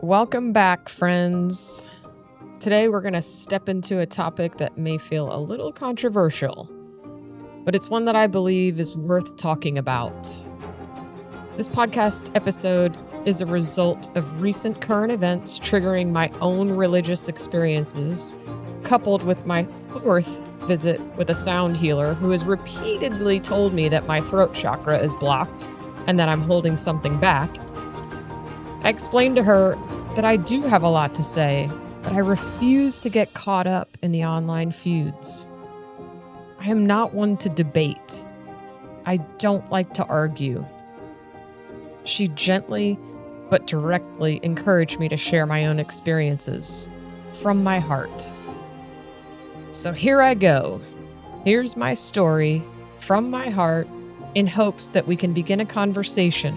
Welcome back, friends. Today we're going to step into a topic that may feel a little controversial, but it's one that I believe is worth talking about. This podcast episode is a result of recent current events triggering my own religious experiences, coupled with my fourth visit with a sound healer who has repeatedly told me that my throat chakra is blocked and that I'm holding something back. I explained to her that I do have a lot to say, but I refuse to get caught up in the online feuds. I am not one to debate. I don't like to argue. She gently but directly encouraged me to share my own experiences from my heart. So here I go. Here's my story from my heart in hopes that we can begin a conversation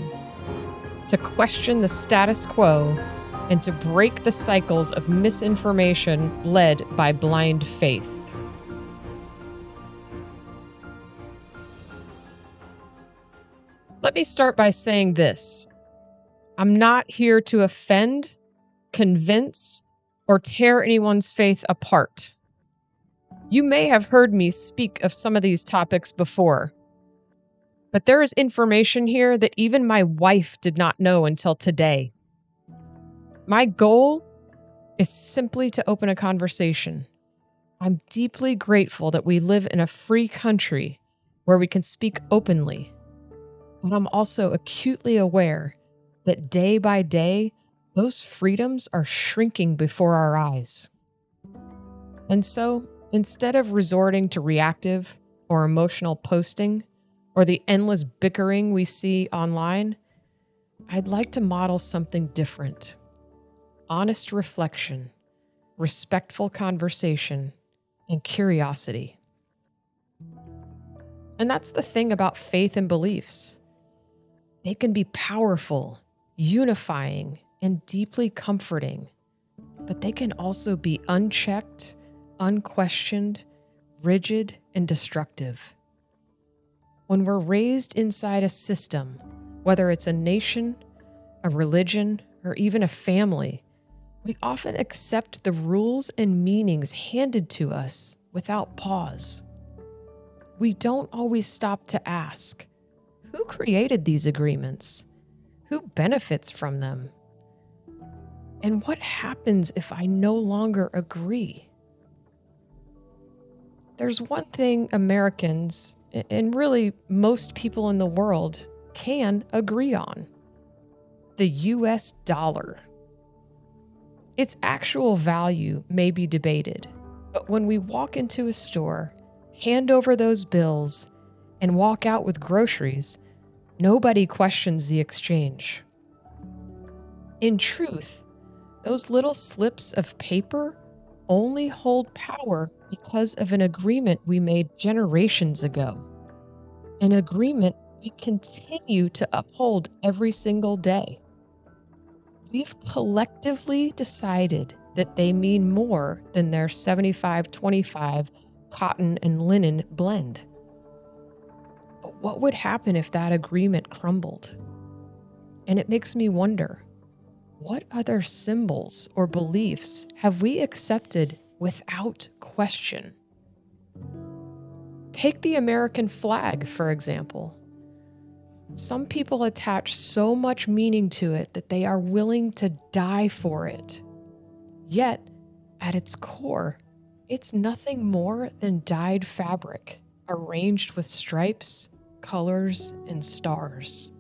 to question the status quo and to break the cycles of misinformation led by blind faith. Let me start by saying this. I'm not here to offend, convince, or tear anyone's faith apart. You may have heard me speak of some of these topics before, but there is information here that even my wife did not know until today. My goal is simply to open a conversation. I'm deeply grateful that we live in a free country where we can speak openly, but I'm also acutely aware that day by day, those freedoms are shrinking before our eyes. And so, instead of resorting to reactive or emotional posting, or the endless bickering we see online, I'd like to model something different. Honest reflection, respectful conversation, and curiosity. And that's the thing about faith and beliefs. They can be powerful, unifying, and deeply comforting, but they can also be unchecked, unquestioned, rigid, and destructive. When we're raised inside a system, whether it's a nation, a religion, or even a family, we often accept the rules and meanings handed to us without pause. We don't always stop to ask, who created these agreements? Who benefits from them? And what happens if I no longer agree? There's one thing Americans, and really most people in the world, can agree on: the US dollar. Its actual value may be debated, but when we walk into a store, hand over those bills, and walk out with groceries, nobody questions the exchange. In truth, those little slips of paper only hold power because of an agreement we made generations ago. An agreement we continue to uphold every single day. We've collectively decided that they mean more than their 75-25 cotton and linen blend. But what would happen if that agreement crumbled? And it makes me wonder, what other symbols or beliefs have we accepted without question? Take the American flag, for example. Some people attach so much meaning to it that they are willing to die for it. Yet, at its core, it's nothing more than dyed fabric, arranged with stripes, colors, and stars.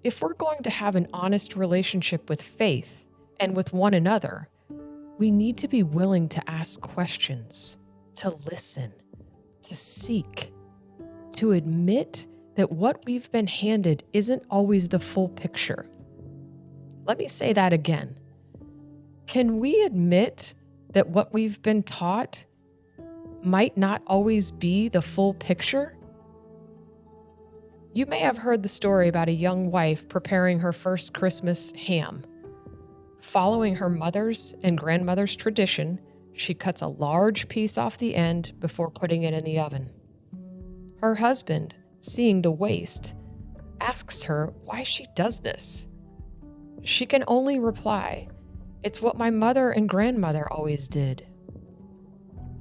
If we're going to have an honest relationship with faith and with one another, we need to be willing to ask questions, to listen, to seek, to admit that what we've been handed isn't always the full picture. Let me say that again. Can we admit that what we've been taught might not always be the full picture? You may have heard the story about a young wife preparing her first Christmas ham. Following her mother's and grandmother's tradition, she cuts a large piece off the end before putting it in the oven. Her husband, seeing the waste, asks her why she does this. she can only reply, "It's what my mother and grandmother always did."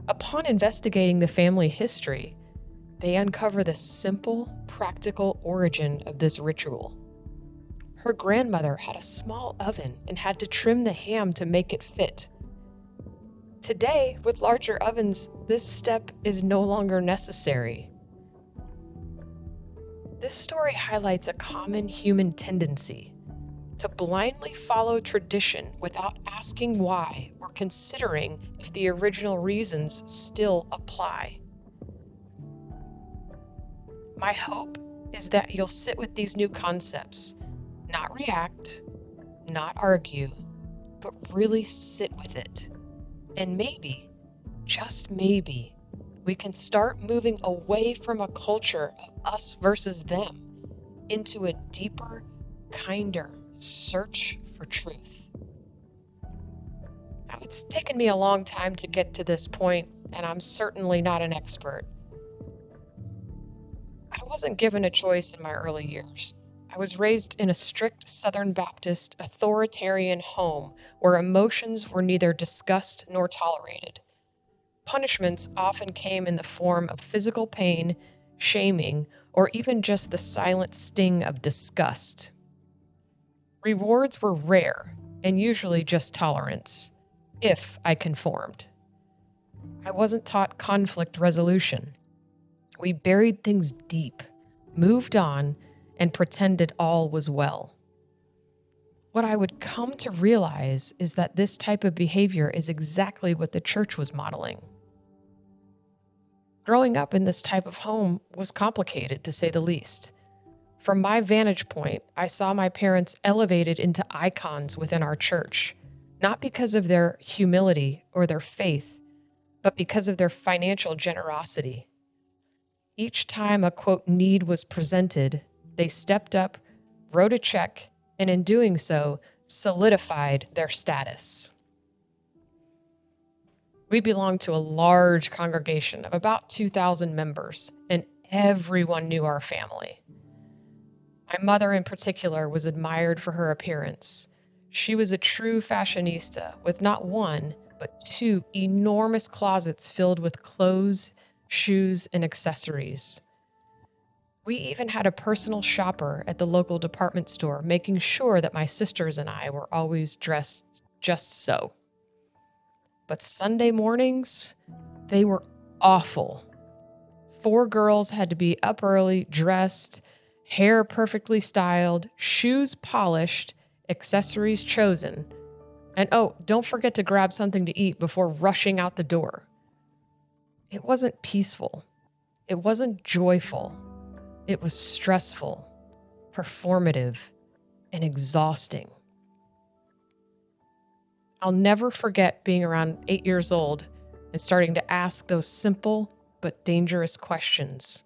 Upon investigating the family history, they uncover the simple, practical origin of this ritual. Her grandmother had a small oven and had to trim the ham to make it fit. Today, with larger ovens, this step is no longer necessary. This story highlights a common human tendency to blindly follow tradition without asking why or considering if the original reasons still apply. My hope is that you'll sit with these new concepts, not react, not argue, but really sit with it. And maybe, just maybe, we can start moving away from a culture of us versus them into a deeper, kinder search for truth. Now, it's taken me a long time to get to this point, and I'm certainly not an expert. I wasn't given a choice in my early years. I was raised in a strict Southern Baptist, authoritarian home where emotions were neither discussed nor tolerated. Punishments often came in the form of physical pain, shaming, or even just the silent sting of disgust. Rewards were rare and usually just tolerance, if I conformed. I wasn't taught conflict resolution. We buried things deep, moved on, and pretended all was well. What I would come to realize is that this type of behavior is exactly what the church was modeling. Growing up in this type of home was complicated, to say the least. From my vantage point, I saw my parents elevated into icons within our church, not because of their humility or their faith, but because of their financial generosity. Each time a quote need was presented, they stepped up, wrote a check, and in doing so, solidified their status. We belonged to a large congregation of about 2,000 members, and everyone knew our family. My mother in particular was admired for her appearance. She was a true fashionista with not one, but two enormous closets filled with clothes, shoes, and accessories. We even had a personal shopper at the local department store, making sure that my sisters and I were always dressed just so. But Sunday mornings, they were awful. 4 girls had to be up early, dressed, hair perfectly styled, shoes polished, accessories chosen, and oh, don't forget to grab something to eat before rushing out the door. It wasn't peaceful. It wasn't joyful. It was stressful, performative, and exhausting. I'll never forget being around 8 years old and starting to ask those simple but dangerous questions.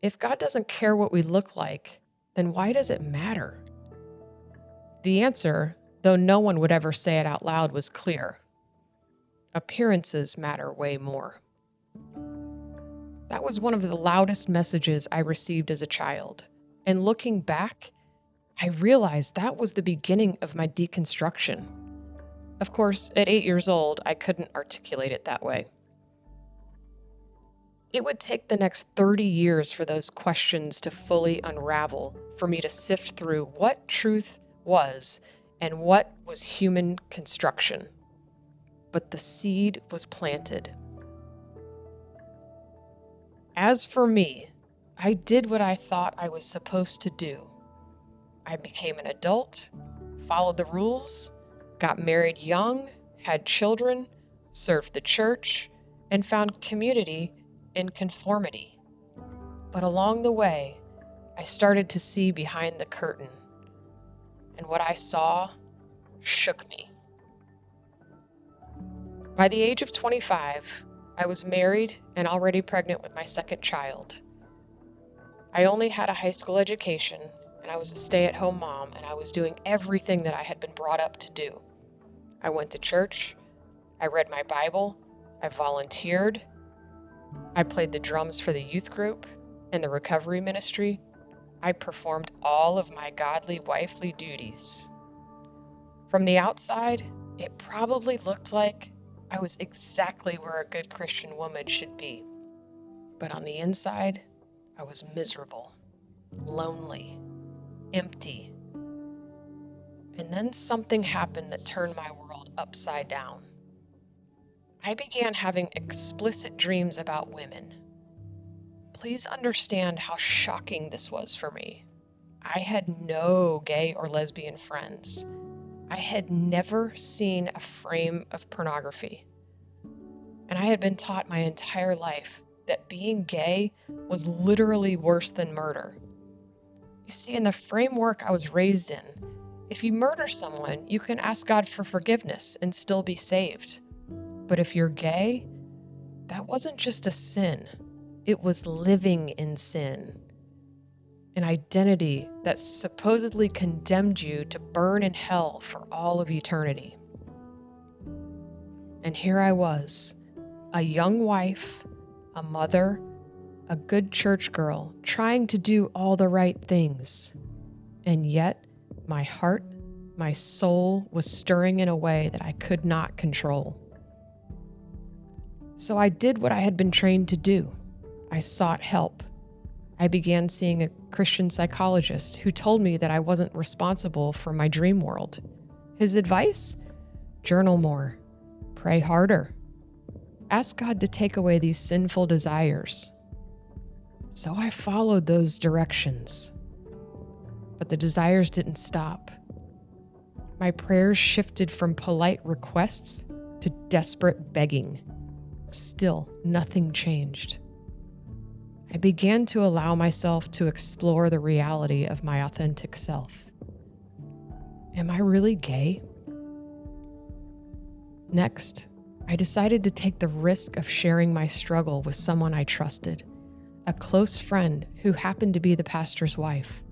If God doesn't care what we look like, then why does it matter? The answer, though no one would ever say it out loud, was clear. Appearances matter way more. That was one of the loudest messages I received as a child. And looking back, I realized that was the beginning of my deconstruction. Of course, at 8 years old, I couldn't articulate it that way. It would take the next 30 years for those questions to fully unravel, for me to sift through what truth was and what was human construction. But the seed was planted. As for me, I did what I thought I was supposed to do. I became an adult, followed the rules, got married young, had children, served the church, and found community in conformity. But along the way, I started to see behind the curtain, and what I saw shook me. By the age of 25, I was married and already pregnant with my second child. I only had a high school education, and I was a stay-at-home mom, and I was doing everything that I had been brought up to do. I went to church, I read my Bible, I volunteered, I played the drums for the youth group and the recovery ministry. I performed all of my godly wifely duties. From the outside, it probably looked like I was exactly where a good Christian woman should be. But on the inside, I was miserable, lonely, empty. And then something happened that turned my world upside down. I began having explicit dreams about women. Please understand how shocking this was for me. I had no gay or lesbian friends. I had never seen a frame of pornography. And I had been taught my entire life that being gay was literally worse than murder. You see, in the framework I was raised in, if you murder someone, you can ask God for forgiveness and still be saved. But if you're gay, that wasn't just a sin. It was living in sin. An identity that supposedly condemned you to burn in hell for all of eternity. And here I was, a young wife, a mother, a good church girl, trying to do all the right things. And yet, my heart, my soul was stirring in a way that I could not control. So I did what I had been trained to do. I sought help. I began seeing a Christian psychologist who told me that I wasn't responsible for my dream world. His advice? Journal more. Pray harder. Ask God to take away these sinful desires. So I followed those directions. But the desires didn't stop. My prayers shifted from polite requests to desperate begging. Still, nothing changed. I began to allow myself to explore the reality of my authentic self. Am I really gay? Next, I decided to take the risk of sharing my struggle with someone I trusted, a close friend who happened to be the pastor's wife.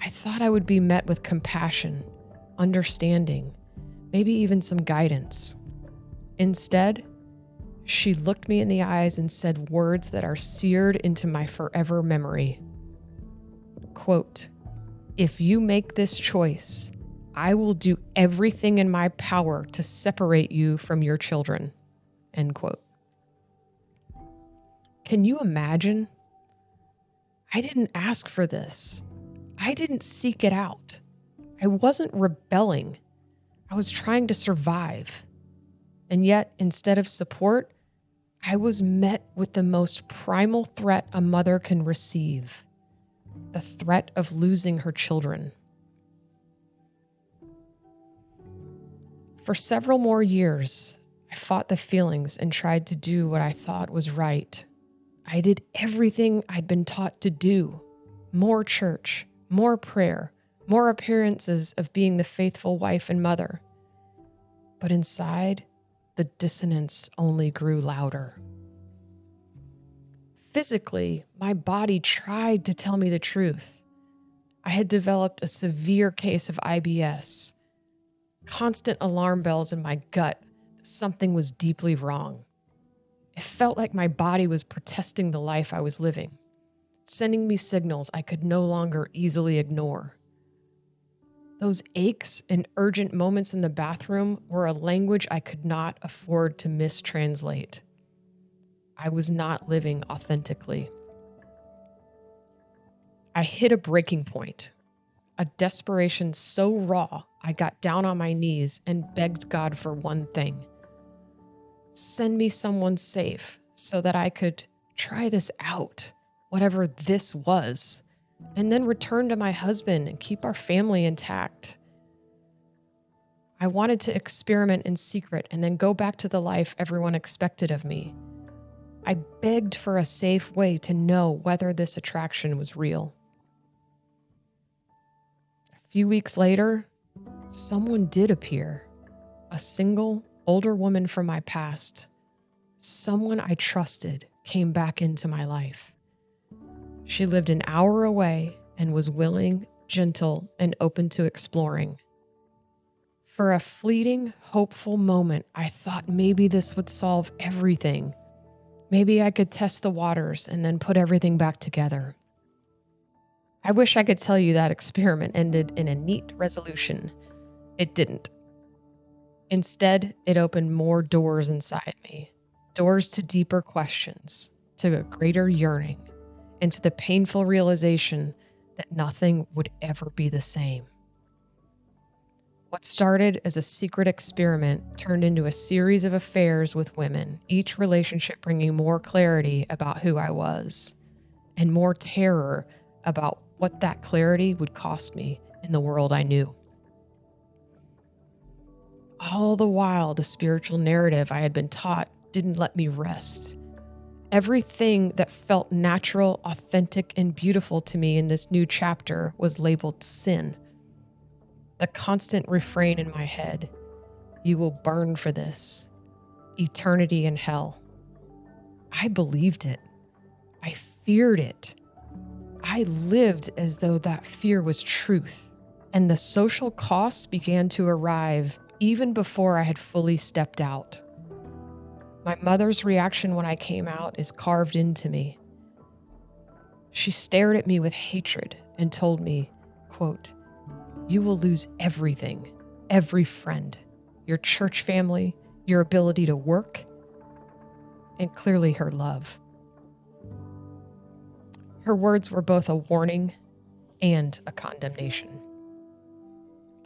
I thought I would be met with compassion, understanding, maybe even some guidance. Instead, she looked me in the eyes and said words that are seared into my forever memory. Quote, "If you make this choice, I will do everything in my power to separate you from your children." End quote. Can you imagine? I didn't ask for this. I didn't seek it out. I wasn't rebelling. I was trying to survive. And yet, instead of support, I was met with the most primal threat a mother can receive, the threat of losing her children. For several more years, I fought the feelings and tried to do what I thought was right. I did everything I'd been taught to do. More church, more prayer, more appearances of being the faithful wife and mother. But inside, the dissonance only grew louder. Physically, my body tried to tell me the truth. I had developed a severe case of IBS, constant alarm bells in my gut that something was deeply wrong. It felt like my body was protesting the life I was living, sending me signals I could no longer easily ignore. Those aches and urgent moments in the bathroom were a language I could not afford to mistranslate. I was not living authentically. I hit a breaking point, a desperation so raw I got down on my knees and begged God for one thing. Send me someone safe so that I could try this out, whatever this was, and then return to my husband and keep our family intact. I wanted to experiment in secret and then go back to the life everyone expected of me. I begged for a safe way to know whether this attraction was real. A few weeks later, someone did appear. A single, older woman from my past. Someone I trusted came back into my life. She lived an hour away and was willing, gentle, and open to exploring. For a fleeting, hopeful moment, I thought maybe this would solve everything. Maybe I could test the waters and then put everything back together. I wish I could tell you that experiment ended in a neat resolution. It didn't. Instead, it opened more doors inside me, doors to deeper questions, to a greater yearning, and to the painful realization that nothing would ever be the same. What started as a secret experiment turned into a series of affairs with women, each relationship bringing more clarity about who I was and more terror about what that clarity would cost me in the world I knew. All the while, the spiritual narrative I had been taught didn't let me rest. Everything that felt natural, authentic, and beautiful to me in this new chapter was labeled sin. The constant refrain in my head, "You will burn for this. Eternity in hell." I believed it. I feared it. I lived as though that fear was truth, and the social costs began to arrive even before I had fully stepped out. My mother's reaction when I came out is carved into me. She stared at me with hatred and told me, quote, "You will lose everything, every friend, your church family, your ability to work, and clearly her love." Her words were both a warning and a condemnation.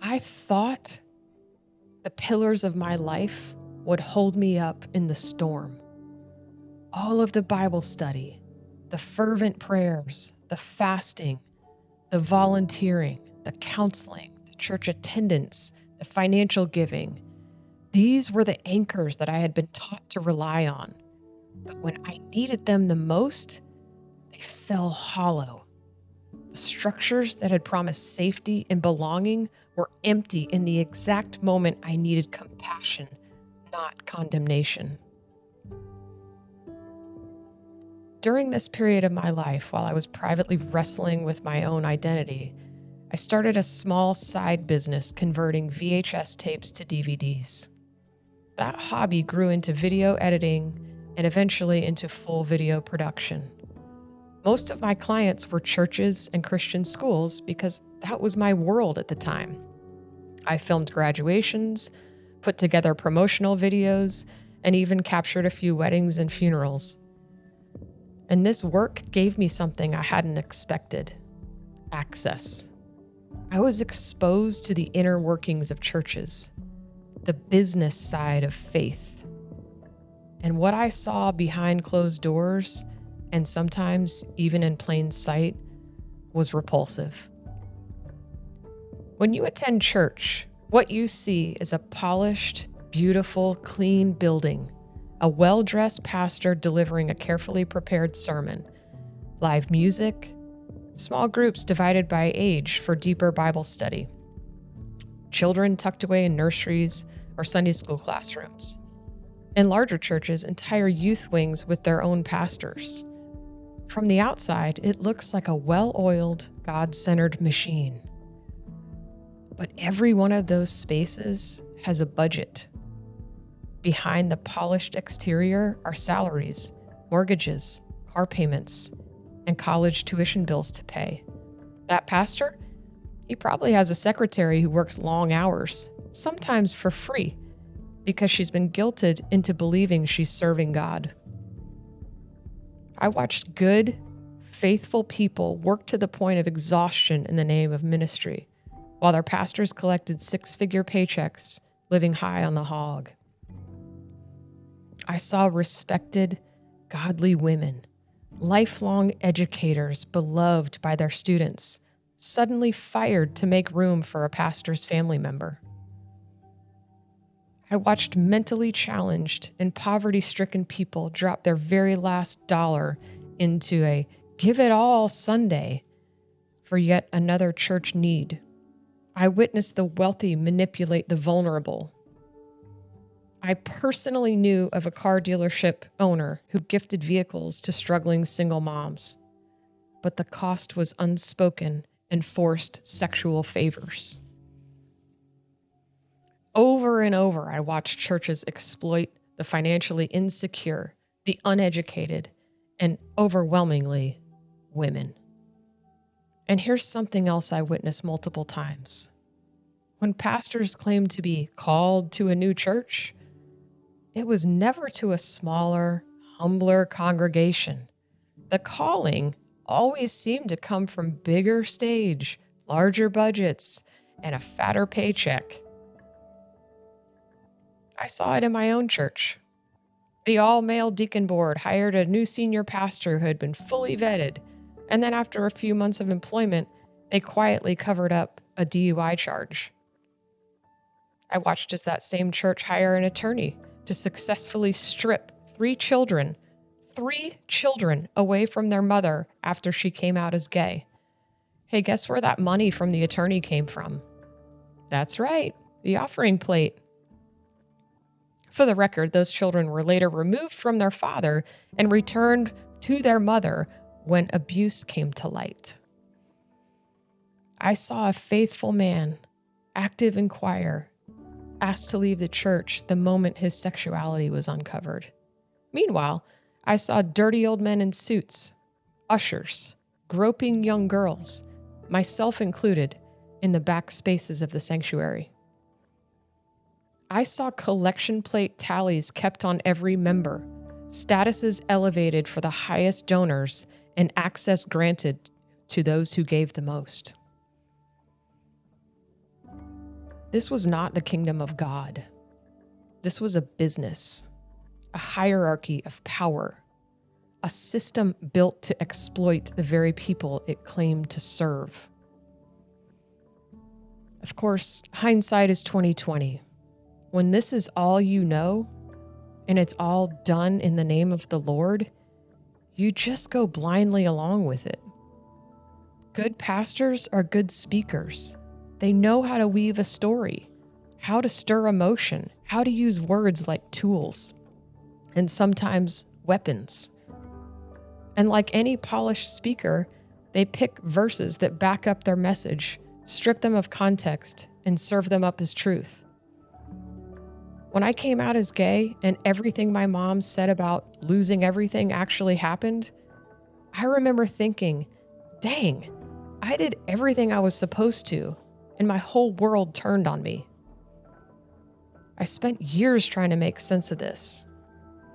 I thought the pillars of my life would hold me up in the storm. All of the Bible study, the fervent prayers, the fasting, the volunteering, the counseling, the church attendance, the financial giving. These were the anchors that I had been taught to rely on. But when I needed them the most, they fell hollow. The structures that had promised safety and belonging were empty in the exact moment I needed compassion, not condemnation. During this period of my life, while I was privately wrestling with my own identity, I started a small side business converting VHS tapes to DVDs. That hobby grew into video editing and eventually into full video production. Most of my clients were churches and Christian schools because that was my world at the time. I filmed graduations, put together promotional videos, and even captured a few weddings and funerals. And this work gave me something I hadn't expected: access. I was exposed to the inner workings of churches, the business side of faith. And what I saw behind closed doors, and sometimes even in plain sight, was repulsive. When you attend church, what you see is a polished, beautiful, clean building, a well-dressed pastor delivering a carefully prepared sermon, live music, small groups divided by age for deeper Bible study, children tucked away in nurseries or Sunday school classrooms. In larger churches, entire youth wings with their own pastors. From the outside, it looks like a well-oiled, God-centered machine. But every one of those spaces has a budget. Behind the polished exterior are salaries, mortgages, car payments, and college tuition bills to pay. That pastor, he probably has a secretary who works long hours, sometimes for free, because she's been guilted into believing she's serving God. I watched good, faithful people work to the point of exhaustion in the name of ministry, while their pastors collected six-figure paychecks, living high on the hog. I saw respected, godly women, lifelong educators beloved by their students, suddenly fired to make room for a pastor's family member. I watched mentally challenged and poverty-stricken people drop their very last dollar into a give it all Sunday for yet another church need. I witnessed the wealthy manipulate the vulnerable. I personally knew of a car dealership owner who gifted vehicles to struggling single moms, but the cost was unspoken and forced sexual favors. Over and over, I watched churches exploit the financially insecure, the uneducated, and overwhelmingly women. And here's something else I witnessed multiple times. When pastors claim to be called to a new church, it was never to a smaller, humbler congregation. The calling always seemed to come from bigger stage, larger budgets, and a fatter paycheck. I saw it in my own church. The all-male deacon board hired a new senior pastor who had been fully vetted, and then after a few months of employment, they quietly covered up a DUI charge. I watched as that same church hire an attorney to successfully strip three children away from their mother after she came out as gay. Hey, guess where that money from the attorney came from? That's right, the offering plate. For the record, those children were later removed from their father and returned to their mother when abuse came to light. I saw a faithful man, active in choir, asked to leave the church the moment his sexuality was uncovered. Meanwhile, I saw dirty old men in suits, ushers, groping young girls, myself included, in the back spaces of the sanctuary. I saw collection plate tallies kept on every member, statuses elevated for the highest donors, and access granted to those who gave the most. This was not the kingdom of God. This was a business, a hierarchy of power, a system built to exploit the very people it claimed to serve. Of course, hindsight is 20/20. When this is all you know, and it's all done in the name of the Lord, you just go blindly along with it. Good pastors are good speakers. They know how to weave a story, how to stir emotion, how to use words like tools, and sometimes weapons. And like any polished speaker, they pick verses that back up their message, strip them of context, and serve them up as truth. When I came out as gay and everything my mom said about losing everything actually happened, I remember thinking, dang, I did everything I was supposed to, and my whole world turned on me. I spent years trying to make sense of this.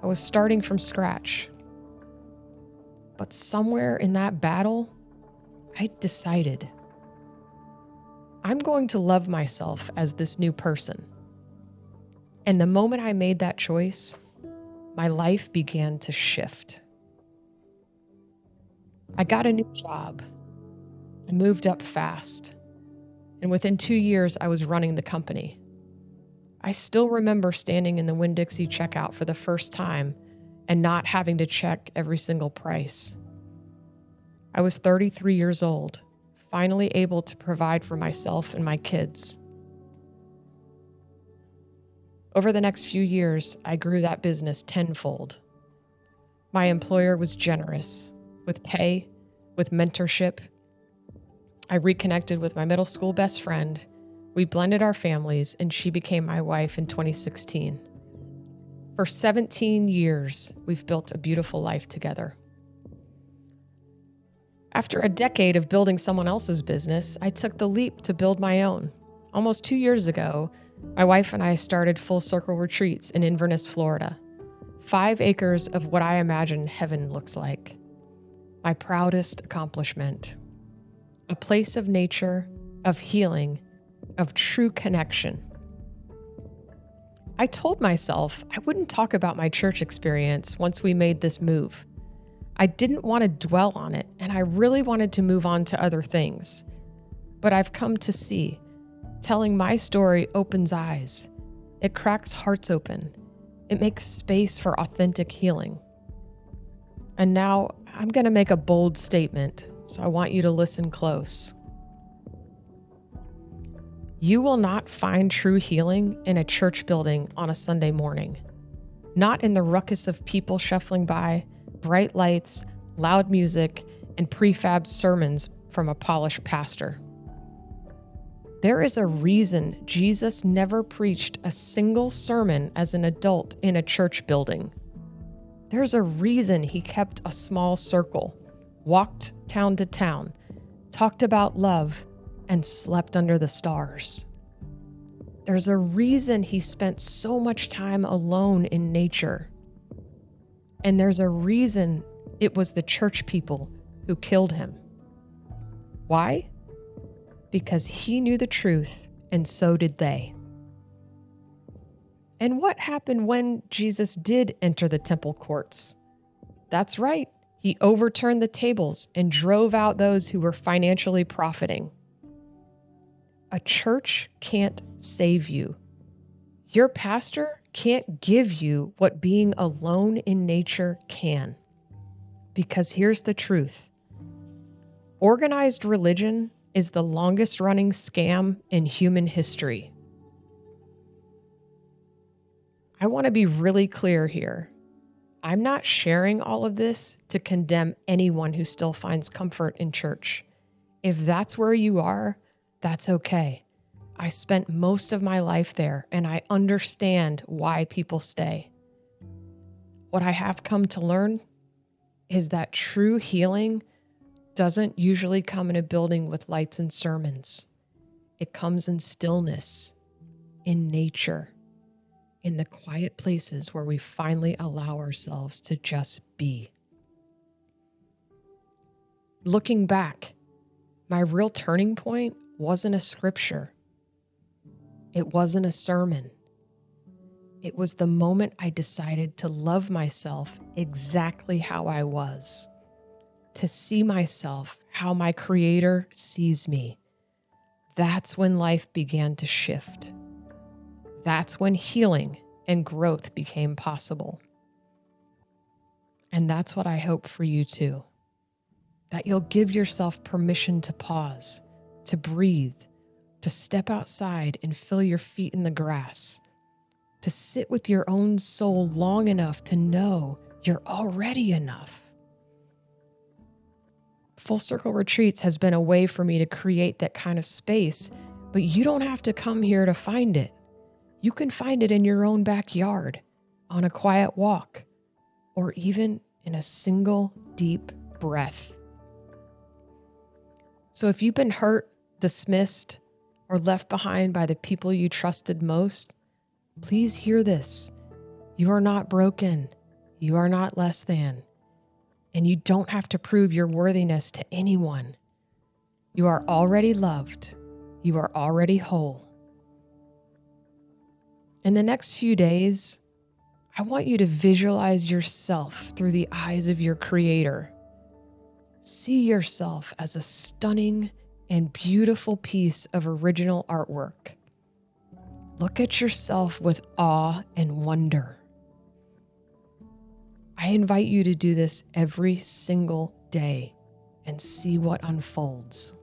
I was starting from scratch. But somewhere in that battle, I decided, I'm going to love myself as this new person. And the moment I made that choice, my life began to shift. I got a new job. I moved up fast. And within 2 years, I was running the company. I still remember standing in the Winn-Dixie checkout for the first time and not having to check every single price. I was 33 years old, finally able to provide for myself and my kids. Over the next few years, I grew that business tenfold. My employer was generous with pay, with mentorship. I reconnected with my middle school best friend. We blended our families, and she became my wife in 2016. For 17 years, we've built a beautiful life together. After a decade of building someone else's business, I took the leap to build my own. Almost 2 years ago, my wife and I started Full Circle Retreats in Inverness, Florida. 5 acres of what I imagine heaven looks like. My proudest accomplishment. A place of nature, of healing, of true connection. I told myself I wouldn't talk about my church experience once we made this move. I didn't want to dwell on it, and I really wanted to move on to other things. But I've come to see, telling my story opens eyes. It cracks hearts open. It makes space for authentic healing. And now I'm going to make a bold statement, so I want you to listen close. You will not find true healing in a church building on a Sunday morning. Not in the ruckus of people shuffling by, bright lights, loud music, and prefab sermons from a polished pastor. There is a reason Jesus never preached a single sermon as an adult in a church building. There's a reason he kept a small circle, walked town to town, talked about love, and slept under the stars. There's a reason he spent so much time alone in nature. And there's a reason it was the church people who killed him. Why? Because he knew the truth, and so did they. And what happened when Jesus did enter the temple courts? That's right. He overturned the tables and drove out those who were financially profiting. A church can't save you. Your pastor can't give you what being alone in nature can. Because here's the truth. Organized religion is the longest running scam in human history. I want to be really clear here. I'm not sharing all of this to condemn anyone who still finds comfort in church. If that's where you are, that's okay. I spent most of my life there, and I understand why people stay. What I have come to learn is that true healing doesn't usually come in a building with lights and sermons. It comes in stillness, in nature, in the quiet places where we finally allow ourselves to just be. Looking back, my real turning point wasn't a scripture. It wasn't a sermon. It was the moment I decided to love myself exactly how I was, to see myself how my Creator sees me. That's when life began to shift. That's when healing and growth became possible. And that's what I hope for you too. That you'll give yourself permission to pause, to breathe, to step outside and feel your feet in the grass, to sit with your own soul long enough to know you're already enough. Full Circle Retreats has been a way for me to create that kind of space, but you don't have to come here to find it. You can find it in your own backyard, on a quiet walk, or even in a single deep breath. So if you've been hurt, dismissed, or left behind by the people you trusted most, please hear this. You are not broken. You are not less than. And you don't have to prove your worthiness to anyone. You are already loved. You are already whole. In the next few days, I want you to visualize yourself through the eyes of your Creator. See yourself as a stunning and beautiful piece of original artwork. Look at yourself with awe and wonder. I invite you to do this every single day and see what unfolds.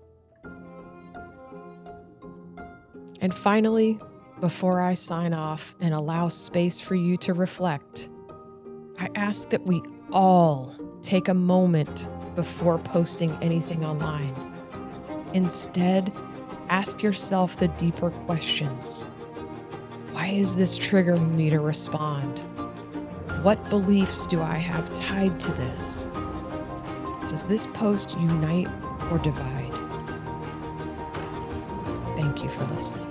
And finally, before I sign off and allow space for you to reflect, I ask that we all take a moment before posting anything online. Instead, ask yourself the deeper questions. Why is this triggering me to respond? What beliefs do I have tied to this? Does this post unite or divide? Thank you for listening.